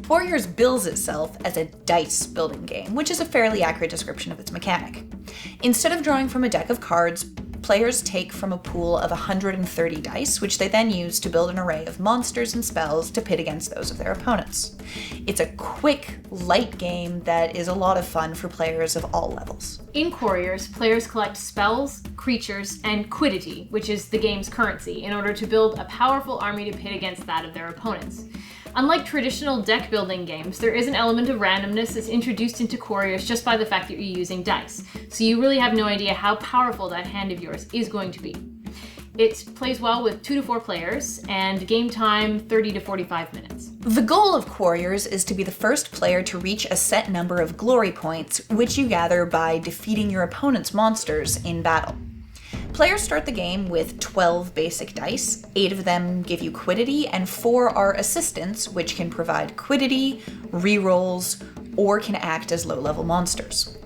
Quarriors bills itself as a dice building game, which is a fairly accurate description of its mechanic. Instead of drawing from a deck of cards, players take from a pool of 130 dice, which they then use to build an array of monsters and spells to pit against those of their opponents. It's a quick, light game that is a lot of fun for players of all levels. In Quarriors, players collect spells, creatures, and quiddity, which is the game's currency, in order to build a powerful army to pit against that of their opponents. Unlike traditional deck building games, there is an element of randomness that's introduced into Quarriors just by the fact that you're using dice, so you really have no idea how powerful that hand of yours is going to be. It plays well with 2 to 4 players, and game time 30 to 45 minutes. The goal of Quarriors is to be the first player to reach a set number of glory points, which you gather by defeating your opponent's monsters in battle. Players start the game with 12 basic dice, 8 of them give you quiddity, and 4 are assistants, which can provide quiddity, rerolls, or can act as low-level monsters.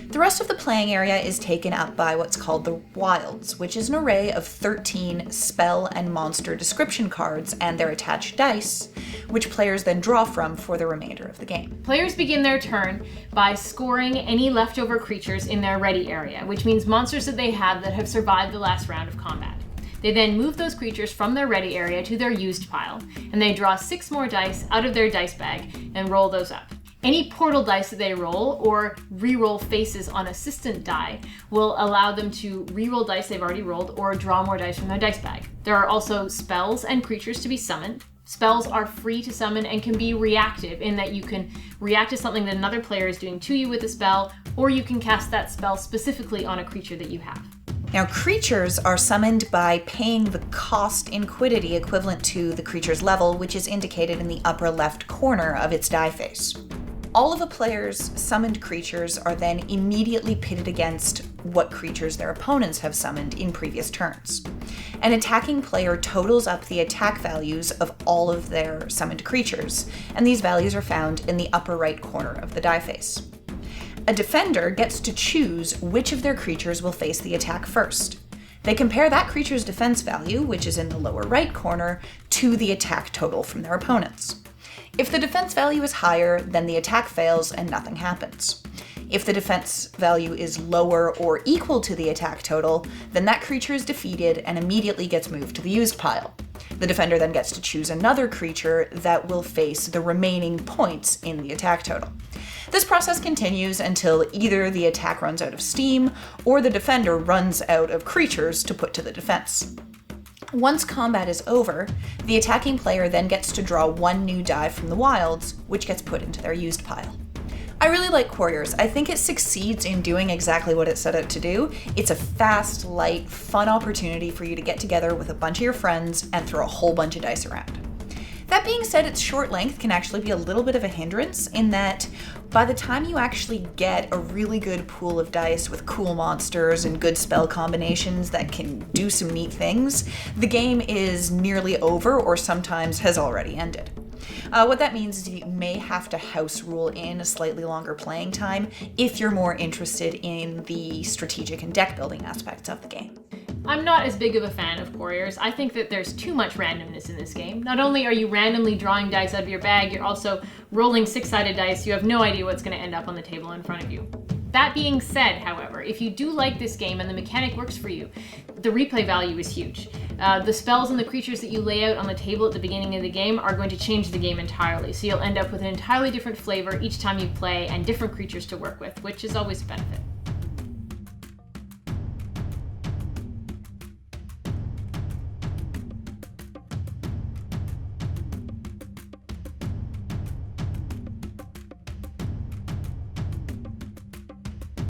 The rest of the playing area is taken up by what's called the Wilds, which is an array of 13 spell and monster description cards and their attached dice, which players then draw from for the remainder of the game. Players begin their turn by scoring any leftover creatures in their ready area, which means monsters that they have that have survived the last round of combat. They then move those creatures from their ready area to their used pile, and they draw 6 more dice out of their dice bag and roll those up. Any portal dice that they roll or re-roll faces on assistant die will allow them to re-roll dice they've already rolled or draw more dice from their dice bag. There are also spells and creatures to be summoned. Spells are free to summon and can be reactive in that you can react to something that another player is doing to you with a spell, or you can cast that spell specifically on a creature that you have. Now, creatures are summoned by paying the cost in quiddity equivalent to the creature's level, which is indicated in the upper left corner of its die face. All of a player's summoned creatures are then immediately pitted against what creatures their opponents have summoned in previous turns. An attacking player totals up the attack values of all of their summoned creatures, and these values are found in the upper right corner of the die face. A defender gets to choose which of their creatures will face the attack first. They compare that creature's defense value, which is in the lower right corner, to the attack total from their opponents. If the defense value is higher, then the attack fails and nothing happens. If the defense value is lower or equal to the attack total, then that creature is defeated and immediately gets moved to the used pile. The defender then gets to choose another creature that will face the remaining points in the attack total. This process continues until either the attack runs out of steam or the defender runs out of creatures to put to the defense. Once combat is over, the attacking player then gets to draw 1 new die from the Wilds, which gets put into their used pile. I really like Quarriors. I think it succeeds in doing exactly what it set out to do. It's a fast, light, fun opportunity for you to get together with a bunch of your friends and throw a whole bunch of dice around. That being said, its short length can actually be a little bit of a hindrance in that by the time you actually get a really good pool of dice with cool monsters and good spell combinations that can do some neat things, the game is nearly over or sometimes has already ended. What that means is you may have to house rule in a slightly longer playing time if you're more interested in the strategic and deck building aspects of the game. I'm not as big of a fan of Quarriors. I think that there's too much randomness in this game. Not only are you randomly drawing dice out of your bag, you're also rolling 6-sided dice. You have no idea what's going to end up on the table in front of you. That being said, however, if you do like this game and the mechanic works for you, the replay value is huge. The spells and the creatures that you lay out on the table at the beginning of the game are going to change the game entirely. So you'll end up with an entirely different flavor each time you play and different creatures to work with, which is always a benefit.